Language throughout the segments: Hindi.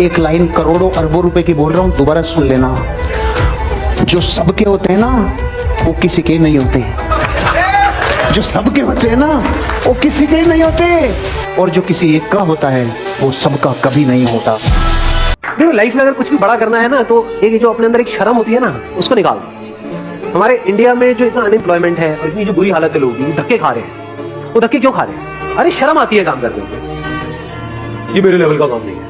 एक लाइन करोड़ों अरबों रुपए की बोल रहा हूं, दोबारा सुन लेना। जो सबके होते हैं ना वो किसी के नहीं होते, जो सबके होते हैं ना वो किसी के नहीं होते, और जो किसी एक का होता है वो सबका कभी नहीं होता। देखो लाइफ में अगर कुछ भी बड़ा करना है ना, तो एक जो अपने अंदर एक शर्म होती है ना, उसको निकाल दो। हमारे इंडिया में जो इतना अनएम्प्लॉयमेंट है और इतनी जो बुरी हालत है लोगों की, धक्के खा रहे हैं। वो धक्के क्यों खा रहे हैं? अरे शर्म आती है काम करने में, ये मेरे लेवल का काम नहीं है।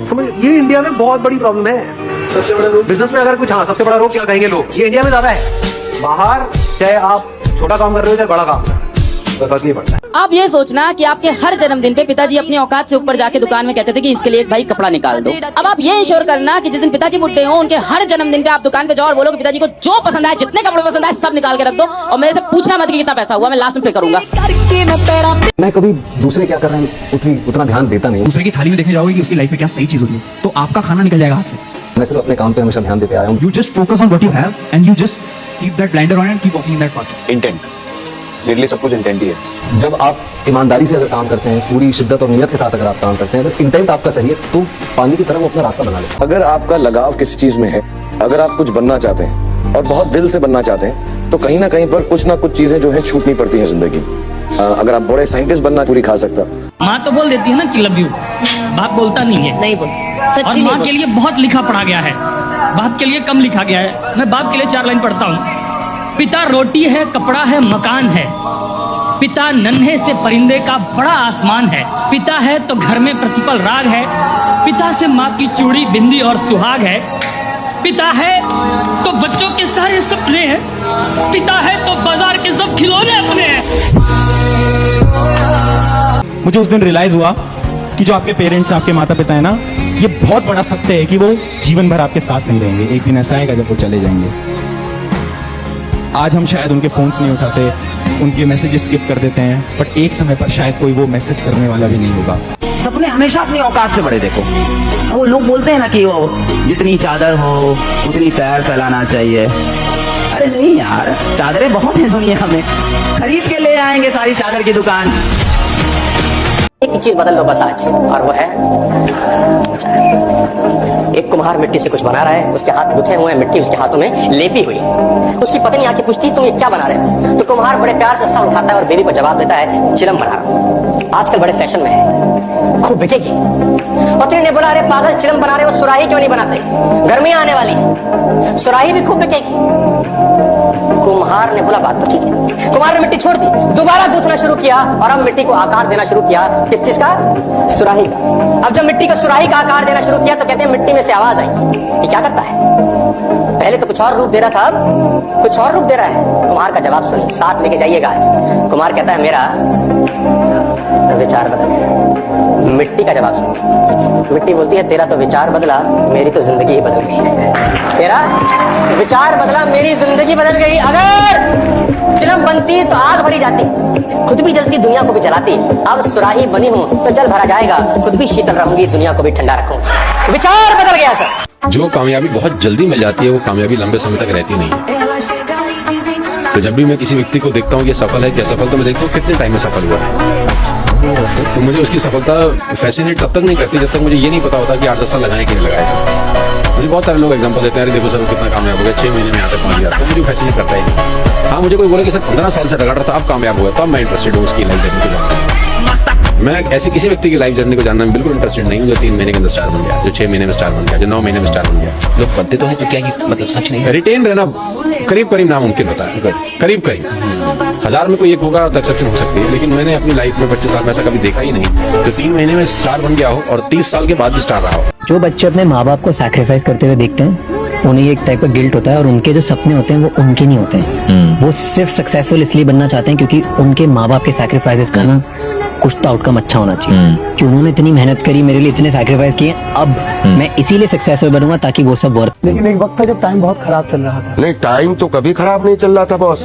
समझ, ये इंडिया में बहुत बड़ी प्रॉब्लम है। सबसे बड़ा रोग बिजनेस में अगर कुछ, हाँ सबसे बड़ा रोग क्या कहेंगे लोग, ये इंडिया में ज्यादा है। बाहर चाहे आप छोटा काम कर रहे हो चाहे बड़ा काम कर रहे हो, फर्क नहीं पड़ता। आप ये सोचना कि आपके हर जन्मदिन पे पिताजी अपनी औकात से ऊपर जाके दुकान में कहते थे कि इसके लिए एक भाई कपड़ा निकाल दो। अब आप ये इंश्योर करना कि जिस दिन पिताजी बुढ़े हो उनके हर जन्मदिन पे आप दुकान पे जाओ और बोलो कि पिताजी को जो पसंद आए, जितने कपड़े पसंद आए सब निकाल के रख दो, और मेरे से पूछना मत कि कितना पैसा हुआ, मैं लास्ट में पे करूंगा। मैं कभी दूसरे क्या कर रहे हैं उतना ध्यान देता नहीं। दूसरे की थाली में देखने जाओगे कि उसकी लाइफ में क्या सही चीज होती है, तो आपका खाना निकल जाएगा हाथ से। मैं सिर्फ अपने काम पे हमेशा ध्यान देते आया हूँ। You just focus on what you have and you just keep that blinder on and keep walking in that path. Intent, मेरे लिए सब कुछ इंटेंट ही है। जब आप ईमानदारी से अगर काम करते हैं, पूरी शिद्दत और नियत के साथ अगर आप काम करते हैं, अगर इंटेंट आपका सही है, तो पानी की तरह वो अपना रास्ता बना लेता है। अगर आपका लगाव किसी चीज में है, अगर आप कुछ बनना चाहते हैं और बहुत दिल से बनना चाहते हैं, तो कहीं ना कहीं पर कुछ ना कुछ चीजें जो है छूटनी पड़ती हैं जिंदगी। अगर आप बड़े साइंटिस्ट बनना पूरी खा सकता। माँ तो बोल देती है ना कि लव यू, बाप बोलता नहीं है। नहीं बोलती, और माँ के लिए बहुत लिखा पढ़ा गया है, बाप के लिए कम लिखा गया है। मैं बाप के लिए 4 लाइन पढ़ता हूँ। पिता रोटी है, कपड़ा है, मकान है। पिता नन्हे से परिंदे का बड़ा आसमान है। पिता है तो घर में प्रतिपल राग है। पिता से माँ की चूड़ी, बिंदी और सुहाग है। पिता है तो बच्चों के सारे सपने हैं। पिता है तो बाजार के सब खिलौने अपने हैं। मुझे उस दिन रियलाइज हुआ कि जो आपके पेरेंट्स, आपके माता पिता है ना, ये बहुत बड़ा सत्य है कि वो जीवन भर आपके साथ नहीं रहेंगे। एक दिन ऐसा आएगा जब वो चले जाएंगे। आज हम शायद उनके फोन्स नहीं उठाते, उनके मैसेजेस स्किप कर देते हैं, बट एक समय पर शायद कोई वो मैसेज करने वाला भी नहीं होगा। सपने हमेशा अपनी औकात से बड़े देखो। वो लोग बोलते हैं ना कि वो जितनी चादर हो उतनी पैर फैलाना चाहिए। अरे नहीं यार, चादरें बहुत हैं दुनिया में, खरीद के ले आएंगे सारी चादर की दुकान। एक चीज बदल लो बस आज, और वो है एक कुम्हार मिट्टी से कुछ बना रहा है, उसके हाथ गुथे हुए हैं, मिट्टी उसके हाथों में लेपी हुई। उसकी पत्नी आके पूछती तुम ये क्या बना रहे हो, तो कुम्हार बड़े प्यार से सर उठाता है और बेबी को जवाब देता है चिलम बना रहा हूँ, आजकल बड़े फैशन में है, खूब बिकेगी। पत्नी ने बोला अरे पागल, चिलम बना रहे हो, सुराही क्यों नहीं बनाते, गर्मियां आने वाली, सुराही भी खूब बिकेगी। कुम्हार ने बोला बात तो ठीक है। कुम्हार ने मिट्टी छोड़ दी, दोबारा गूंथना शुरू किया और अब मिट्टी को आकार देना शुरू किया। किस चीज का? सुराही का। अब जब मिट्टी को सुराही का आकार देना शुरू किया तो कहते हैं मिट्टी में से आवाज आई। ये क्या करता है? पहले तो कुछ और रूप दे रहा था, अब कुछ और रूप दे रहा है। कुम्हार का जवाब सुनिए, साथ लेके जाइएगा आज। कुम्हार कहता है मेरा विचार बदल गया। मिट्टी का जवाब सुनिए। मिट्टी बोलती है तेरा तो विचार बदला, मेरी तो जिंदगी ही बदल गई है। तेरा विचार बदला, मेरी जिंदगी बदल गई। अगर चिलम बनती तो आग भरी जाती, खुद भी जलती, दुनिया को भी जलाती। अब सुराही बनी हूँ तो जल भरा जाएगा, खुद भी शीतल रहूंगी, दुनिया को भी ठंडा रखूंगी। विचार बदल गया सर। जो कामयाबी बहुत जल्दी मिल जाती है वो कामयाबी लंबे समय तक रहती नहीं है। तो जब भी मैं किसी व्यक्ति को देखता हूँ कि सफल है क्या सफल, तो मैं देखता हूँ कितने टाइम में सफल हुआ है। तो मुझे उसकी सफलता फैसिनेट तब तक नहीं करती जब तक मुझे ये नहीं पता होता कि 8-10 साल लगाए कि नहीं लगाए। मुझे बहुत सारे लोग एग्जांपल देते हैं, अरे देखो सर कितना कामयाब हो गया, 6 महीने में यहाँ तक पहुँच गया। तो मुझे फैसिनेट करता ही नहीं। हाँ, मुझे कोई बोले कि सर 15 साल से रगड़ रहा था अब कामयाब हुआ, तो अब मैं इंटरेस्टेड हूँ उसकी लाइफ जर्नी को जानने। मैं ऐसे किसी व्यक्ति की लाइफ जर्नी को जानने में बिल्कुल इंटरेस्टेड नहीं हूँ जो 3 महीने के अंदर स्टार बन गया, जो 6 महीने में स्टार बन गया, जो 9 महीने में स्टार बन गया। लोग बनते तो हैं तो क्या मतलब सच नहीं है? रिटेन रहना करीब करीब नामुमकिन होता है, करीब करीब 1000 में कोई एक होगा तो एक्सेप्शन हो सकती है, लेकिन मैंने अपनी लाइफ में 25 साल में ऐसा कभी देखा ही नहीं तो 3 महीने में स्टार बन गया हो और 30 साल के बाद भी स्टार रहा हो। जो बच्चे अपने माँ बाप को सैक्रिफाइस करते हुए देखते हैं, उन्हें एक टाइप का गिल्ट होता है, और उनके जो सपने होते हैं वो उनके नहीं होते हैं। वो सिर्फ सक्सेसफुल इसलिए बनना चाहते हैं क्योंकि उनके माँ बाप के सैक्रिफाइसेस का ना कुछ तो आउटकम अच्छा होना चाहिए, कि उन्होंने इतनी मेहनत करी, मेरे लिए इतने सैक्रिफाइस किए, अब मैं इसीलिए सक्सेसफुल बनूंगा ताकि वो सब वर्थ। लेकिन एक वक्त था जब टाइम बहुत खराब चल रहा था। नहीं, टाइम तो कभी खराब नहीं चल रहा था बॉस।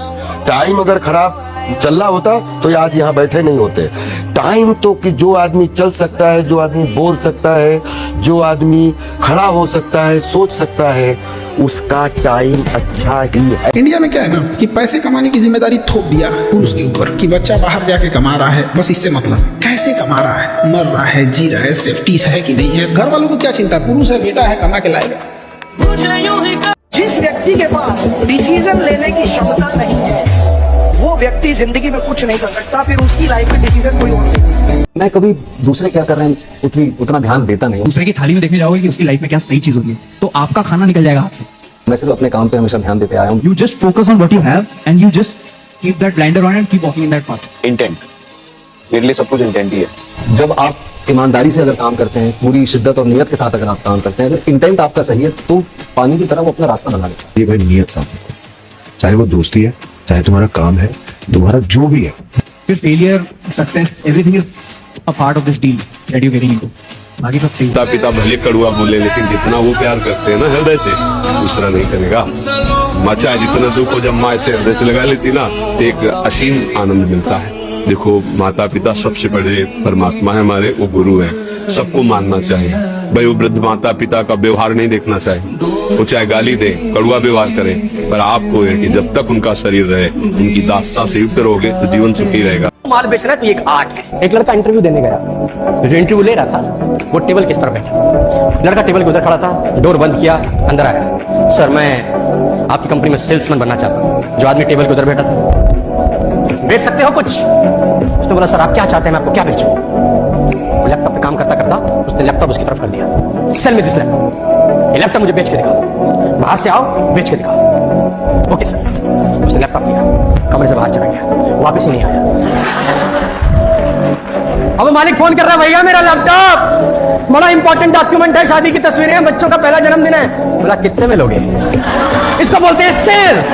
टाइम अगर खराब चल रहा होता तो आज यहाँ बैठे नहीं होते। टाइम तो कि जो आदमी चल सकता है, जो आदमी बोल सकता है, जो आदमी खड़ा हो सकता है, सोच सकता है, उसका टाइम अच्छा ही है। इंडिया में क्या है ना कि पैसे कमाने की जिम्मेदारी थोप दिया पुरुष के ऊपर कि बच्चा बाहर जाके कमा रहा है, बस इससे मतलब कैसे कमा रहा है, मर रहा है, जी रहा है, सेफ्टी है कि नहीं है, घर वालों को क्या चिंता, पुरुष है, बेटा है, कमा के लाएगा। जिस व्यक्ति के पास डिसीजन लेने की क्षमता नहीं है वो व्यक्ति जिंदगी में कुछ नहीं कर सकता, फिर उसकी लाइफ में डिसीजन कोई और नहीं। मैं कभी दूसरे क्या कर रहे हैं उतना ध्यान देता नहीं हूँ। दूसरे की थाली में देखने जाओगे कि उसकी लाइफ में क्या सही चीज होती है, तो आपका खाना निकल जाएगा हाथ से। मैं सिर्फ अपने काम पे हमेशा ध्यान देते आया हूँ। You just focus on what you have and you just keep that blinder on and keep walking in that path. Intent, मेरे लिए सब कुछ इंटेंट ही है। जब आप ईमानदारी से अगर काम करते हैं, पूरी शिद्दत और नियत के साथ अगर आप काम करते हैं, अगर इंटेंट आपका सही है तो पानी की तरह वो अपना रास्ता बना लेता है। ये भाई नियत साफ रखो, चाहे वो दोस्ती है, चाहे तुम्हारा काम है, तुम्हारा जो भी है। फिर failure, success, everything is a part of this deal that you getting into. बाकी सब सही। माता पिता भले कड़ुआ बोले, लेकिन जितना वो प्यार करते हैं ना हृदय से, दूसरा नहीं करेगा। माँ चाहे जितना दुख हो, जब माँ ऐसे हृदय से लगा लेती ना, तो एक असीम आनंद मिलता है। देखो, माता पिता सबसे बड़े परमात्मा है हमारे, वो गुरु है, सबको मानना चाहिए। भाई वो वृद्ध माता पिता का व्यवहार नहीं देखना चाहिए, वो चाहे गाली दे, कड़ुआ व्यवहार करें, पर आपको है कि जब तक उनका शरीर रहे, उनकी दास्ता से युक्त रहोगे तो जीवन सुखी रहेगा। माल बेच रहा है तो ये एक आर्ट है। एक लड़का इंटरव्यू देने गया, जो इंटरव्यू ले रहा था वो टेबल किस तरफ बैठा, लड़का टेबल के उधर खड़ा था, डोर बंद किया, अंदर आया। सर, मैं आपकी कंपनी में सेल्समैन बनना चाहता हूँ। जो आदमी टेबल के उधर बैठा था, बेच सकते हो कुछ? उसने बोला, सर आप क्या चाहते हैं, मैं आपको क्या बेचूं? लैपटॉप पे काम करता करता उसने लैपटॉप उसकी तरफ कर दिया। सेल में दिस लैपटॉप, ये लैपटॉप मुझे बेच के दिखाओ, बाहर से आओ बेच के दिखाओ। Okay sir. उसने लैपटॉप लिया, कमरे से बाहर चला गया, वापस ही नहीं आया। अब मालिक फोन कर रहा है, भैया मेरा लैपटॉप, बड़ा इंपॉर्टेंट डॉक्यूमेंट है, शादी की तस्वीरें हैं, बच्चों का पहला जन्मदिन है। बोला कितने में लोगे? इसको बोलते हैं सेल्स।